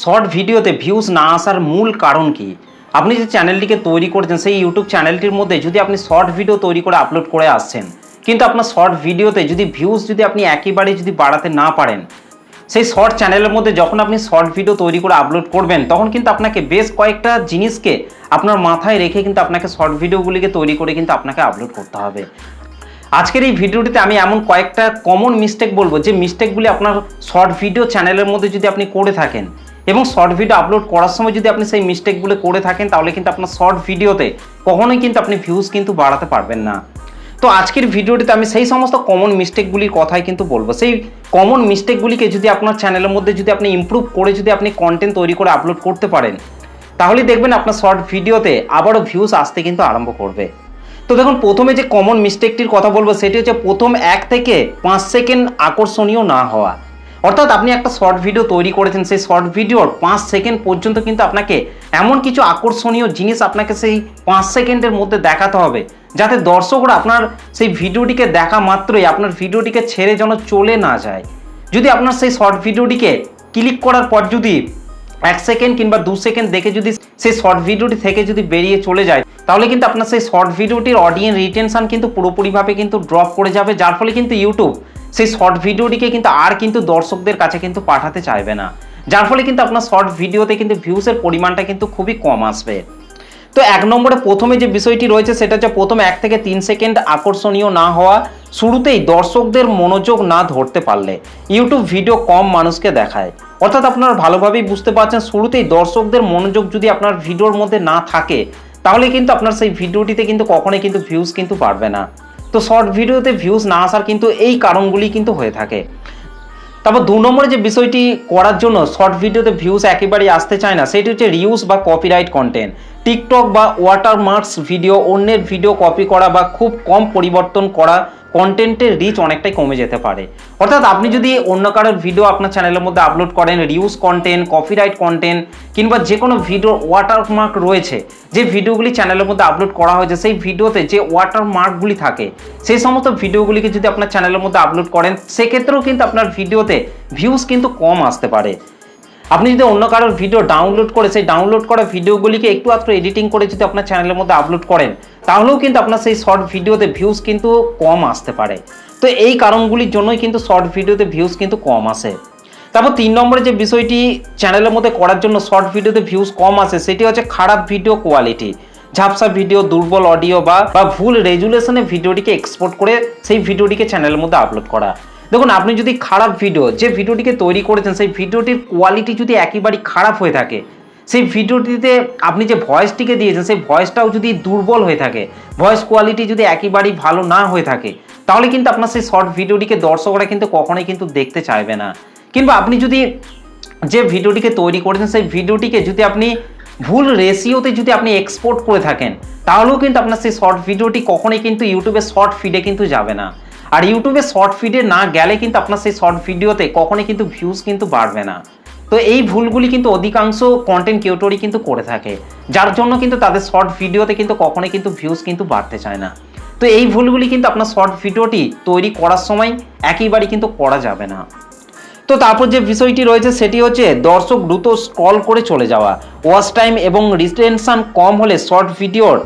Short ভিডিওতে views না আসার মূল কারণ কি? আপনি যে চ্যানেলটিকে তৈরি করেছেন সেই ইউটিউব চ্যানেলটির মধ্যে যদি আপনি শর্ট ভিডিও তৈরি করে আপলোড করে আসছেন, কিন্তু আপনার শর্ট ভিডিওতে যদি ভিউজ যদি আপনি একেবারেই যদি বাড়াতে না পারেন, সেই শর্ট চ্যানেলের মধ্যে যখন আপনি শর্ট ভিডিও তৈরি করে আপলোড করবেন তখন কিন্তু আপনাকে বেশ কয়েকটা জিনিসকে আপনার মাথায় রেখে কিন্তু আপনাকে শর্ট ভিডিওগুলিকে তৈরি করে কিন্তু আপনাকে আপলোড করতে হবে। আজকের এই ভিডিওটিতে আমি এমন কয়েকটা কমন মিস্টেক বলবো যে মিস্টেকগুলি আপনার শর্ট ভিডিও চ্যানেলের মধ্যে যদি আপনি করে থাকেন এবং শর্ট ভিডিও আপলোড করার সময় যদি আপনি সেই মিস্টেকগুলো করে থাকেন তাহলে কিন্তু আপনার শর্ট ভিডিওতে কখনোই কিন্তু আপনি ভিউজ কিন্তু বাড়াতে পারবেন না। তো আজকের ভিডিওটিতে আমি সেই সমস্ত কমন মিস্টেকগুলির কথাই কিন্তু বলবো। সেই কমন মিস্টেকগুলিকে যদি আপনার চ্যানেলের মধ্যে যদি আপনি ইমপ্রুভ করে যদি আপনি কন্টেন্ট তৈরি করে আপলোড করতে পারেন তাহলে দেখবেন আপনার শর্ট ভিডিওতে আবারও ভিউজ আসতে কিন্তু আরম্ভ করবে। তো দেখুন, প্রথমে যে কমন মিস্টেকটির কথা বলবো সেটি হচ্ছে প্রথম 1 থেকে 5 সেকেন্ড আকর্ষণীয় না হওয়া। অর্থাৎ আপনি একটা শর্ট ভিডিও তৈরি করেছেন, সেই শর্ট ভিডিওর 5 সেকেন্ড পর্যন্ত কিন্তু আপনাকে এমন কিছু আকর্ষণীয় জিনিস আপনাকে সেই 5 সেকেন্ডের মধ্যে দেখাতে হবে যাতে দর্শকরা আপনার সেই ভিডিওটিকে দেখা মাত্রই আপনার ভিডিওটিকে ছেড়ে যেন চলে না যায়। যদি আপনার সেই শর্ট ভিডিওটিকে ক্লিক করার পর যদি 1 সেকেন্ড কিংবা 2 সেকেন্ড দেখে যদি সেই শর্ট ভিডিওটি থেকে যদি বেরিয়ে চলে যায় তাহলে কিন্তু আপনার সেই শর্ট ভিডিওটির অডিয়েন্স রিটেনশন কিন্তু পুরোপুরিভাবে কিন্তু ড্রপ করে যাবে, যার ফলে কিন্তু ইউটিউব সেই শর্ট ভিডিওটিকে কিন্তু আর কিন্তু দর্শকদের কাছে কিন্তু পাঠাতে চাইবে না, যার ফলে কিন্তু আপনার শর্ট ভিডিওতে কিন্তু ভিউসের পরিমাণটা কিন্তু খুবই কম আসবে। তো 1 নম্বরে প্রথমে যে বিষয়টি রয়েছে সেটা হচ্ছে প্রথম 1 থেকে 3 সেকেন্ড আকর্ষণীয় না হওয়া। শুরুতেই দর্শকদের মনোযোগ না ধরতে পারলে ইউটিউব ভিডিও কম মানুষকে দেখায়। অর্থাৎ আপনারা ভালোভাবেই বুঝতে পারছেন, শুরুতেই দর্শকদের মনোযোগ যদি আপনার ভিডিওর মধ্যে না থাকে তাহলে কিন্তু আপনার সেই ভিডিওটিতে কিন্তু কখনোই কিন্তু ভিউজ কিন্তু বাড়বে না। তো শর্ট ভিডিওতে ভিউজ না আসার কিন্তু এই কারণগুলি কিন্তু হয়ে থাকে। তারপর 2 নম্বরে যে বিষয়টি করার জন্য শর্ট ভিডিওতে ভিউজ একেবারেই আসতে চায় না সেটি হচ্ছে রিউজ বা কপিরাইট কন্টেন্ট। টিকটক বা ওয়াটারমার্কস ভিডিও, অন্যের ভিডিও কপি করা বা খুব কম পরিবর্তন করা কন্টেন্টের রিচ অনেকটাই কমে যেতে পারে। অর্থাৎ আপনি যদি অন্য কারোর ভিডিও আপনার চ্যানেলের মধ্যে আপলোড করেন, রিউজ কন্টেন্ট, কপিরাইট কন্টেন্ট কিংবা যে কোনো ভিডিও ওয়াটারমার্ক রয়েছে, যে ভিডিওগুলি চ্যানেলের মধ্যে আপলোড করা হয়েছে সেই ভিডিওতে যে ওয়াটারমার্কগুলি থাকে সেই সমস্ত ভিডিওগুলিকে যদি আপনার চ্যানেলের মধ্যে আপলোড করেন সেক্ষেত্রেও কিন্তু আপনার ভিডিওতে ভিউজ কিন্তু কম আসতে পারে। আপনি যদি অন্য কারোর ভিডিও ডাউনলোড করে সেই ডাউনলোড করা ভিডিওগুলিকে একটু আধটু এডিটিং করে যদি আপনার চ্যানেলের মধ্যে আপলোড করেন তাহলেও কিন্তু আপনার সেই শর্ট ভিডিওতে ভিউজ কিন্তু কম আসতে পারে। তো এই কারণগুলির জন্যই কিন্তু শর্ট ভিডিওতে ভিউজ কিন্তু কম আসে। তারপর 3 নম্বরে যে বিষয়টি চ্যানেলের মধ্যে করার জন্য শর্ট ভিডিওতে ভিউজ কম আসে সেটি হচ্ছে খারাপ ভিডিও কোয়ালিটি, ঝাপসা ভিডিও, দুর্বল অডিও বা ভুল রেজুলেশনে ভিডিওটিকে এক্সপোর্ট করে সেই ভিডিওটিকে চ্যানেলের মধ্যে আপলোড করা। দেখুন, আপনি যদি খারাপ ভিডিও যে ভিডিওটিকে তৈরি করেছেন সেই ভিডিওটির কোয়ালিটি যদি একেবারেই খারাপ হয়ে থাকে, সেই ভিডিওটিতে আপনি যে ভয়েসটিকে দিয়েছেন সেই ভয়েসটাও যদি দুর্বল হয়ে থাকে, ভয়েস কোয়ালিটি যদি একেবারেই ভালো না হয়ে থাকে তাহলে কিন্তু আপনার সেই শর্ট ভিডিওটিকে দর্শকরা কিন্তু কখনোই কিন্তু দেখতে চাইবে না। কিংবা আপনি যদি যে ভিডিওটিকে তৈরি করেছেন সেই ভিডিওটিকে যদি আপনি ভুল রেশিওতে যদি আপনি এক্সপোর্ট করে থাকেন তাহলেও কিন্তু আপনার সেই শর্ট ভিডিওটি কখনোই কিন্তু ইউটিউবের শর্ট ফিডে কিন্তু যাবে না। আর ইউটিউবে শর্ট ফিডে না গেলে কিন্তু আপনার সেই শর্ট ভিডিওতে কখনোই কিন্তু ভিউজ কিন্তু বাড়বে না। তো এই ভুলগুলি কিন্তু অধিকাংশ কন্টেন্ট ক্রিয়েটরই কিন্তু করে থাকে, যার জন্য কিন্তু তাদের শর্ট ভিডিওতে কিন্তু কখনোই কিন্তু ভিউজ কিন্তু বাড়তে চায় না। তো এই ভুলগুলি কিন্তু আপনার শর্ট ভিডিওটি তৈরি করার সময় একেবারেই কিন্তু করা যাবে না। তো তারপর যে বিষয়টি রয়েছে সেটি হচ্ছে দর্শক দ্রুত স্ক্রল করে চলে যাওয়া। ওয়াচ টাইম এবং রিটেনশন কম হলে শর্ট ভিডিওর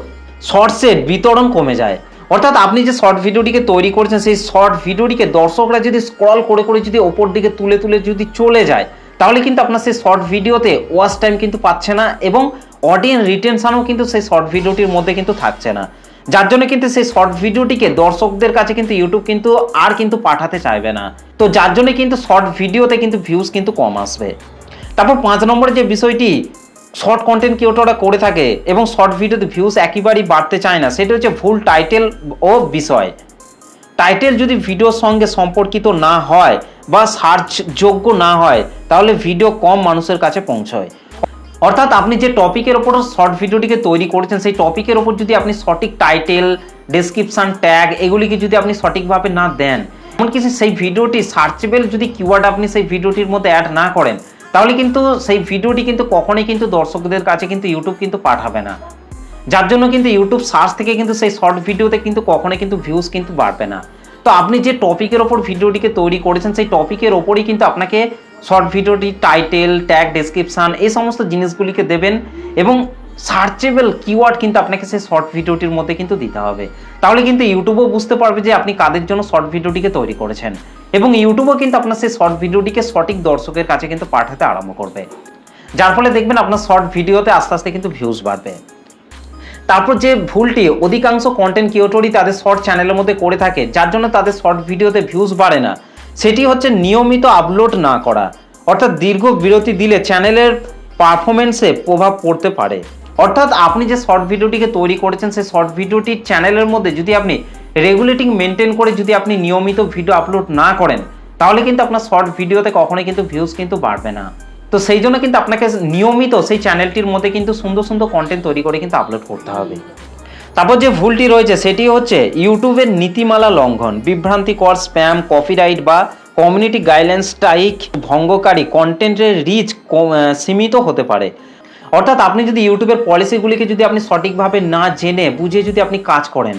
শর্টসের বিতরণ কমে যায়। অর্থাৎ আপনি যে শর্ট ভিডিওটিকে তৈরি করেছেন সেই শর্ট ভিডিওটিকে দর্শকরা যদি স্ক্রল করে করে যদি ওপর দিকে তুলে তুলে যদি চলে যায় তাহলে কিন্তু আপনার সেই শর্ট ভিডিওতে ওয়াচ টাইম কিন্তু পাচ্ছে না এবং অডিয়েন্স রিটেনশনও কিন্তু সেই শর্ট ভিডিওটির মধ্যে কিন্তু থাকছে না, যার জন্য কিন্তু সেই শর্ট ভিডিওটিকে দর্শকদের কাছে কিন্তু ইউটিউব কিন্তু আর কিন্তু পাঠাতে চাইবে না। তো যার জন্য কিন্তু শর্ট ভিডিওতে কিন্তু ভিউজ কিন্তু কম আসবে। তারপর 5 নম্বরে যে বিষয়টি শর্ট কন্টেন্ট ক্রিয়েটররা করে থাকে এবং শর্ট ভিডিওতে ভিউজ একেবারেই বাড়তে চায় না সেটা হচ্ছে ভুল টাইটেল ও বিষয়। টাইটেল যদি ভিডিওর সঙ্গে সম্পর্কিত না হয় বা সার্চ যোগ্য না হয় তাহলে ভিডিও কম মানুষের কাছে পৌঁছয়। অর্থাৎ আপনি যে টপিকের ওপর শর্ট ভিডিওটিকে তৈরি করেছেন সেই টপিকের ওপর যদি আপনি সঠিক টাইটেল, ডেসক্রিপশন, ট্যাগ এগুলিকে যদি আপনি সঠিকভাবে না দেন, এমনকি সেই ভিডিওটি সার্চেবল যদি কিওয়ার্ড আপনি সেই ভিডিওটির মধ্যে অ্যাড না করেন তাহলে কিন্তু সেই ভিডিওটি কিন্তু কখনোই কিন্তু দর্শকদের কাছে কিন্তু ইউটিউব কিন্তু পাঠাবে না, যার জন্য কিন্তু ইউটিউব সার্চ থেকে কিন্তু সেই শর্ট ভিডিওতে কিন্তু কখনোই কিন্তু ভিউজ কিন্তু বাড়বে না। তো আপনি যে টপিকের ওপর ভিডিওটিকে তৈরি করেছেন সেই টপিকের ওপরই কিন্তু আপনাকে শর্ট ভিডিওটি টাইটেল, ট্যাগ, ডেসক্রিপশান এই সমস্ত জিনিসগুলিকে দেবেন এবং সার্চেবল কিওয়ার্ড কিন্তু আপনাকে সেই শর্ট ভিডিওটির মধ্যে কিন্তু দিতে হবে। তাহলে কিন্তু ইউটিউবও বুঝতে পারবে যে আপনি কাদের জন্য শর্ট ভিডিওটিকে তৈরি করেছেন এবং ইউটিউবও কিন্তু আপনার সেই শর্ট ভিডিওটিকে সঠিক দর্শকের কাছে কিন্তু পাঠাতে আরম্ভ করবে, যার ফলে দেখবেন আপনার শর্ট ভিডিওতে আস্তে আস্তে কিন্তু ভিউজ বাড়বে। তারপর যে ভুলটি অধিকাংশ কন্টেন্ট ক্রিয়েটরই তাদের শর্ট চ্যানেলের মধ্যে করে থাকে, যার জন্য তাদের শর্ট ভিডিওতে ভিউজ বাড়ে না, সেটি হচ্ছে নিয়মিত আপলোড না করা। অর্থাৎ দীর্ঘ বিরতি দিলে চ্যানেলের পারফরমেন্সে প্রভাব পড়তে পারে। অর্থাৎ আপনি যে শর্ট ভিডিওটিকে তৈরি করেছেন সেই শর্ট ভিডিওটির চ্যানেলের মধ্যে যদি আপনি রেগুলেটিং মেনটেন করে যদি আপনি নিয়মিত ভিডিও আপলোড না করেন, তাহলে কিন্তু আপনার শর্ট ভিডিওতে কখনোই কিন্তু ভিউজ কিন্তু বাড়বে না। তো সেই জন্য কিন্তু আপনাকে নিয়মিত সেই চ্যানেলটির মধ্যে কিন্তু সুন্দর সুন্দর কন্টেন্ট তৈরি করে কিন্তু আপলোড করতে হবে। তারপর যে ভুলটি রয়েছে সেটি হচ্ছে ইউটিউবের নীতিমালা লঙ্ঘন, বিভ্রান্তিকর স্প্যাম, কপিরাইট বা কমিউনিটি গাইডলাইন স্ট্রাইক ভঙ্গকারী কন্টেন্টের রিচ সীমিত হতে পারে। অর্থাৎ আপনি যদি ইউটিউবের পলিসিগুলিকে যদি আপনি সঠিকভাবে না জেনে বুঝে যদি আপনি কাজ করেন,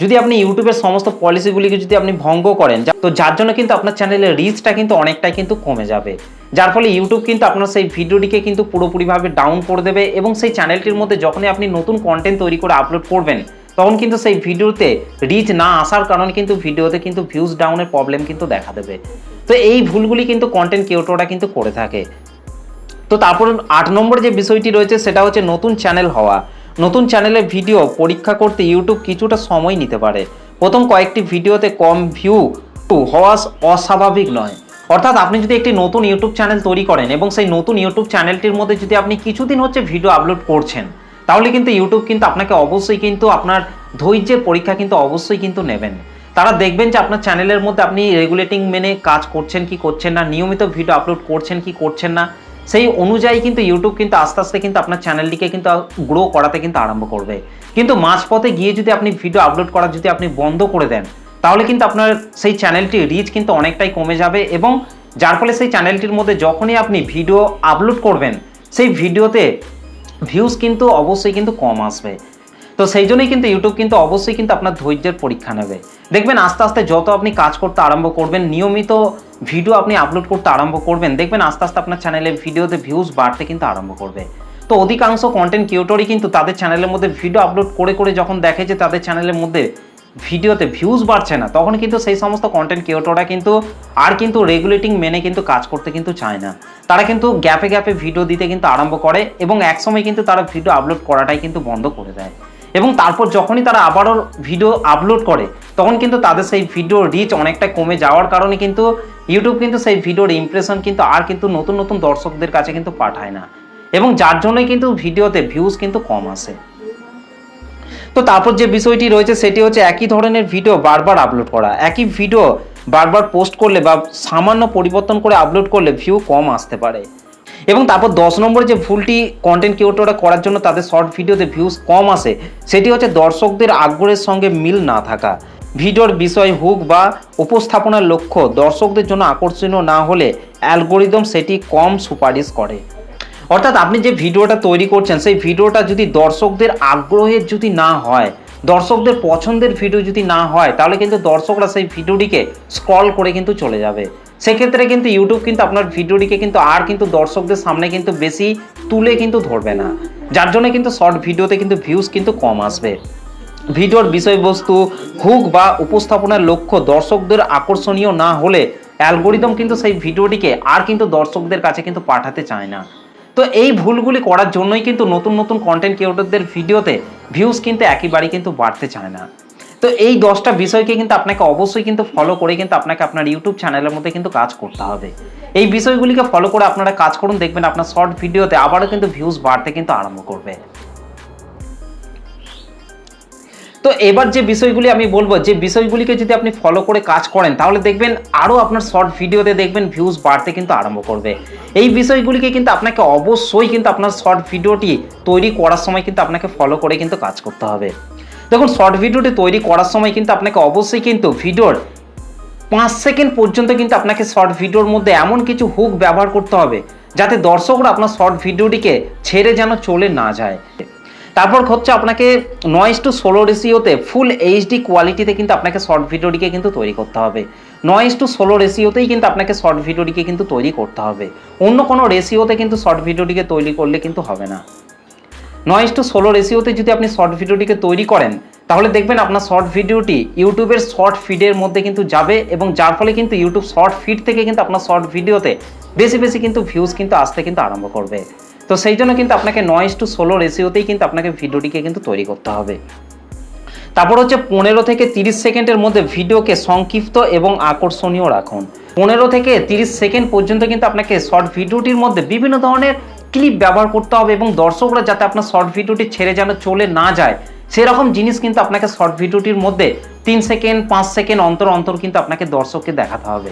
যদি আপনি ইউটিউবের সমস্ত পলিসিগুলিকে যদি আপনি ভঙ্গ করেন, তো যার জন্য কিন্তু আপনার চ্যানেলের রিচটা কিন্তু অনেকটাই কিন্তু কমে যাবে, যার ফলে ইউটিউব কিন্তু আপনার সেই ভিডিওটিকে কিন্তু পুরোপুরিভাবে ডাউন করে দেবে এবং সেই চ্যানেলটির মধ্যে যখনই আপনি নতুন কন্টেন্ট তৈরি করে আপলোড করবেন, তখন কিন্তু সেই ভিডিওতে রিচ না আসার কারণে কিন্তু ভিডিওতে কিন্তু ভিউজ ডাউনের প্রবলেম কিন্তু দেখা দেবে। তো এই ভুলগুলি কিন্তু কন্টেন্ট ক্রিয়েটররা কিন্তু করে থাকে। তো তারপর 8 নম্বর যে বিষয়টি রয়েছে সেটা হচ্ছে নতুন চ্যানেল হওয়া। নতুন চ্যানেলের ভিডিও পরীক্ষা করতে ইউটিউব কিছুটা সময় নিতে পারে। প্রথম কয়েকটি ভিডিওতে কম ভিউ হওয়া অস্বাভাবিক নয়। অর্থাৎ আপনি যদি একটি নতুন ইউটিউব চ্যানেল তৈরি করেন এবং সেই নতুন ইউটিউব চ্যানেলটির মধ্যে যদি আপনি কিছুদিন হচ্ছে ভিডিও আপলোড করছেন, তাহলে কিন্তু ইউটিউব কিন্তু আপনাকে অবশ্যই কিন্তু আপনার ধৈর্যের পরীক্ষা কিন্তু অবশ্যই কিন্তু নেবেন। তারা দেখবেন যে আপনার চ্যানেলের মধ্যে আপনি রেগুলেটিং মেনে কাজ করছেন কি করছেন না, নিয়মিত ভিডিও আপলোড করছেন কি করছেন না, সেই অনুযায়ী কিন্তু ইউটিউব কিন্তু আস্তে আস্তে কিন্তু আপনার চ্যানেলটিকে কিন্তু গ্রো করাতে কিন্তু আরম্ভ করবে। কিন্তু মাঝপথে গিয়ে যদি আপনি ভিডিও আপলোড করা যদি আপনি বন্ধ করে দেন, তাহলে কিন্তু আপনার সেই চ্যানেলটির রিচ কিন্তু অনেকটাই কমে যাবে এবং যার ফলে সেই চ্যানেলটির মধ্যে যখনই আপনি ভিডিও আপলোড করবেন, সেই ভিডিওতে ভিউজ কিন্তু অবশ্যই কিন্তু কম আসবে। তো সেই জন্যই কিন্তু ইউটিউব কিন্তু অবশ্যই কিন্তু আপনার ধৈর্যের পরীক্ষা নেবে। দেখবেন আস্তে আস্তে যত আপনি কাজ করতে আরম্ভ করবেন, নিয়মিত ভিডিও আপনি আপলোড করতে আরম্ভ করবেন, দেখবেন আস্তে আস্তে আপনার চ্যানেলের ভিডিওতে ভিউজ বাড়তে কিন্তু আরম্ভ করবে। তো অধিকাংশ কন্টেন্ট ক্রিয়েটরই কিন্তু তাদের চ্যানেলের মধ্যে ভিডিও আপলোড করে করে যখন দেখে যে তাদের চ্যানেলের মধ্যে ভিডিওতে ভিউজ বাড়ছে না, তখন কিন্তু সেই সমস্ত কন্টেন্ট ক্রিয়েটররা কিন্তু আর কিন্তু রেগুলেটিং মেনে কিন্তু কাজ করতে কিন্তু চায় না। তারা কিন্তু গ্যাপে গ্যাপে ভিডিও দিতে কিন্তু আরম্ভ করে এবং একসময় কিন্তু তারা ভিডিও আপলোড করাটাই কিন্তু বন্ধ করে দেয় এবং তারপর যখনই তারা আবারও ভিডিও আপলোড করে, তখন কিন্তু তাদের সেই ভিডিওর রিচ অনেকটা কমে যাওয়ার কারণে কিন্তু ইউটিউব কিন্তু সেই ভিডিওর ইমপ্রেশন কিন্তু আর কিন্তু নতুন নতুন দর্শকদের কাছে কিন্তু পাঠায় না এবং যার জন্যই কিন্তু ভিডিওতে ভিউজ কিন্তু কম আসে। তো তারপর যে বিষয়টি রয়েছে সেটি হচ্ছে একই ধরনের ভিডিও বারবার আপলোড করা। একই ভিডিও বারবার পোস্ট করলে বা সামান্য পরিবর্তন করে আপলোড করলে ভিউ কম আসতে পারে। এবং তারপর 10 নম্বরে যে ভুলটি কন্টেন্ট ক্রিয়েটররা করার জন্য তাদের শর্ট ভিডিওতে ভিউজ কম আসে, সেটি হচ্ছে দর্শকদের আগ্রহের সঙ্গে মিল না থাকা। ভিডিওর বিষয়, হুক বা উপস্থাপনার লক্ষ্য দর্শকদের জন্য আকর্ষণীয় না হলে অ্যালগোরিদম সেটি কম সুপারিশ করে। অর্থাৎ আপনি যে ভিডিওটা তৈরি করছেন সেই ভিডিওটা যদি দর্শকদের আগ্রহের যদি না হয়, দর্শকদের পছন্দের ভিডিও যদি না হয়, তাহলে কিন্তু দর্শকরা সেই ভিডিওটিকে স্ক্রল করে কিন্তু চলে যাবে। সেক্ষেত্রে কিন্তু ইউটিউব কিন্তু আপনার ভিডিওটিকে কিন্তু আর কিন্তু দর্শকদের সামনে কিন্তু বেশি তুলে কিন্তু ধরবে না, যার জন্য কিন্তু শর্ট ভিডিওতে কিন্তু ভিউজ কিন্তু কম আসবে। ভিডিওর বিষয়বস্তু, হুক বা উপস্থাপনার লক্ষ্য দর্শকদের আকর্ষণীয় না হলে অ্যালগোরিদম কিন্তু সেই ভিডিওটিকে আর কিন্তু দর্শকদের কাছে কিন্তু পাঠাতে চায় না। তো এই ভুলগুলি করার জন্যই কিন্তু নতুন নতুন কন্টেন্ট ক্রিয়েটরদের ভিডিওতে ভিউজ কিন্তু একেবারেই কিন্তু বাড়তে চায় না। তো এই 10টা বিষয়কে কিন্তু আপনাকে অবশ্যই কিন্তু ফলো করে কিন্তু আপনাকে আপনার ইউটিউব চ্যানেলের মধ্যে কিন্তু কাজ করতে হবে। এই বিষয়গুলিকে ফলো করে আপনারা কাজ করুন, দেখবেন আপনার শর্ট ভিডিওতে আবারও কিন্তু ভিউজ বাড়তে কিন্তু আরম্ভ করবে। তো এবার যে বিষয়গুলি আমি বলবো, যে বিষয়গুলিকে যদি আপনি ফলো করে কাজ করেন, তাহলে দেখবেন আরও আপনার শর্ট ভিডিওতে দেখবেন ভিউজ বাড়তে কিন্তু আরম্ভ করবে। এই বিষয়গুলিকে কিন্তু আপনাকে অবশ্যই কিন্তু আপনার শর্ট ভিডিওটি তৈরি করার সময় কিন্তু আপনাকে ফলো করে কিন্তু কাজ করতে হবে। দেখুন, শর্ট ভিডিওটি তৈরি করার সময় কিন্তু আপনাকে অবশ্যই কিন্তু ভিডিওর 5 সেকেন্ড পর্যন্ত কিন্তু আপনাকে শর্ট ভিডিওর মধ্যে এমন কিছু হুক ব্যবহার করতে হবে যাতে দর্শকরা আপনার শর্ট ভিডিওটিকে ছেড়ে যেন চলে না যায়। তারপর হচ্ছে আপনাকে 9:16 রেশিওতে ফুল এইচডি কোয়ালিটিতে কিন্তু আপনাকে শর্ট ভিডিওটিকে কিন্তু তৈরি করতে হবে। 9:16 রেশিওতেই কিন্তু আপনাকে শর্ট ভিডিওটিকে কিন্তু তৈরি করতে হবে, অন্য কোনো রেশিওতে কিন্তু শর্ট ভিডিওটিকে তৈরি করলে কিন্তু হবে না। 9:16 রেশিওতে যদি আপনি শর্ট ভিডিওটিকে তৈরি করেন তাহলে দেখবেন আপনার শর্ট ভিডিওটি ইউটিউবের শর্ট ফিডের মধ্যে কিন্তু যাবে এবং যার ফলে কিন্তু ইউটিউব শর্ট ফিড থেকে কিন্তু আপনার শর্ট ভিডিওতে বেশি বেশি কিন্তু ভিউজ কিন্তু আসতে কিন্তু আরম্ভ করবে। তো সেই জন্য কিন্তু আপনাকে 9:16 রেশিওতেই কিন্তু আপনাকে ভিডিওটিকে কিন্তু তৈরি করতে হবে। তারপর হচ্ছে 15 থেকে 30 সেকেন্ডের মধ্যে ভিডিওকে সংক্ষিপ্ত এবং আকর্ষণীয় রাখুন। 15 থেকে 30 সেকেন্ড পর্যন্ত কিন্তু আপনাকে শর্ট ভিডিওটির মধ্যে বিভিন্ন ধরনের ক্লিপ ব্যবহার করতে হবে এবং দর্শকরা যাতে আপনার শর্ট ভিডিওটি ছেড়ে যেন চলে না যায় সেরকম জিনিস কিন্তু আপনাকে শর্ট ভিডিওটির মধ্যে 3 সেকেন্ড 5 সেকেন্ড অন্তর অন্তর কিন্তু আপনাকে দর্শককে দেখাতে হবে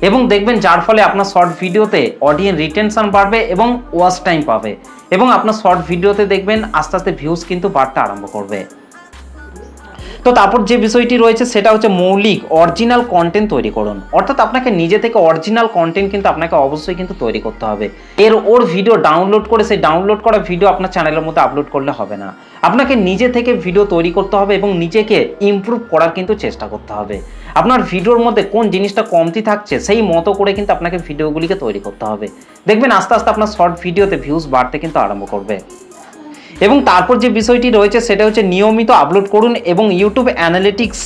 এবং দেখবেন যার ফলে আপনার শর্ট ভিডিওতে অডিয়েন্স রিটেনশন বাড়বে এবং ওয়াচ টাইম পাবে এবং আপনার শর্ট ভিডিওতে দেখবেন আস্তে আস্তে ভিউজ কিন্তু বাড়তে আরম্ভ করবে। তো তারপর যে বিষয়টি রয়েছে সেটা হচ্ছে মৌলিক অরিজিনাল কন্টেন্ট তৈরি করুন, অর্থাৎ আপনাকে নিজে থেকে অরিজিনাল কন্টেন্ট কিন্তু আপনাকে অবশ্যই কিন্তু তৈরি করতে হবে। ওর ভিডিও ডাউনলোড করে সেই ডাউনলোড করা ভিডিও আপনার চ্যানেলের মধ্যে আপলোড করলে হবে না, আপনাকে নিজে থেকে ভিডিও তৈরি করতে হবে এবং নিজেকে ইমপ্রুভ করার কিন্তু চেষ্টা করতে হবে। আপনার ভিডিওর মধ্যে কোন জিনিসটা কমতি থাকছে সেই মতো করে কিন্তু আপনাকে ভিডিওগুলিকে তৈরি করতে হবে, দেখবেন আস্তে আস্তে আপনার শর্ট ভিডিওতে ভিউজ বাড়তে কিন্তু আরম্ভ করবে। এবং তারপর যে বিষয়টি রয়েছে সেটা হচ্ছে নিয়মিত আপলোড করুন এবং ইউটিউব অ্যানালিটিক্স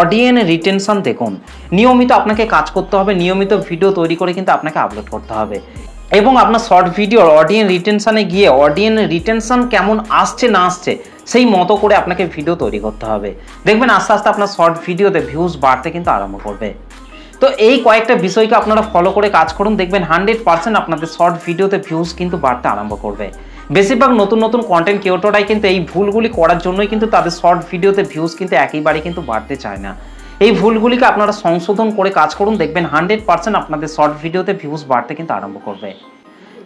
অডিয়েন্স রিটেনশন দেখুন। নিয়মিত আপনাকে কাজ করতে হবে, নিয়মিত ভিডিও তৈরি করে কিন্তু আপনাকে আপলোড করতে হবে এবং আপনার শর্ট ভিডিওর অডিয়েন্স রিটেনশনে গিয়ে অডিয়েন্স রিটেনশন কেমন আসছে না আসছে সেই মতো করে আপনাকে ভিডিও তৈরি করতে হবে, দেখবেন আস্তে আস্তে আপনার শর্ট ভিডিওতে ভিউজ বাড়তে কিন্তু আরম্ভ করবে। তো এই কয়েকটা বিষয়কে আপনারা ফলো করে কাজ করুন, দেখবেন 100% আপনাদের শর্ট ভিডিওতে ভিউজ কিন্তু বাড়তে আরম্ভ করবে। বেশিরভাগ নতুন নতুন কন্টেন্ট ক্রিয়েটররাই কিন্তু এই ভুলগুলি করার জন্যই কিন্তু তাদের শর্ট ভিডিওতে ভিউজ কিন্তু একেবারে কিন্তু বাড়তে চায় না। এই ভুলগুলিকে আপনারা সংশোধন করে কাজ করুন, দেখবেন 100% আপনাদের শর্ট ভিডিওতে ভিউজ বাড়তে কিন্তু আরম্ভ করবে।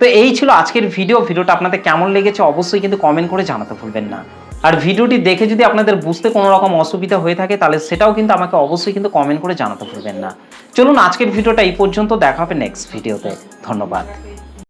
তো এই ছিল আজকের ভিডিওটা আপনাদের কেমন লেগেছে অবশ্যই কিন্তু কমেন্ট করে জানাতে ভুলবেন না। আর ভিডিওটি দেখে যদি আপনাদের বুঝতে কোনো রকম অসুবিধা হয়ে থাকে তাহলে সেটাও কিন্তু আমাকে অবশ্যই কিন্তু কমেন্ট করে জানাতে ভুলবেন না। চলুন আজকের ভিডিওটা এই পর্যন্ত, দেখা হবে নেক্সট ভিডিওতে। ধন্যবাদ।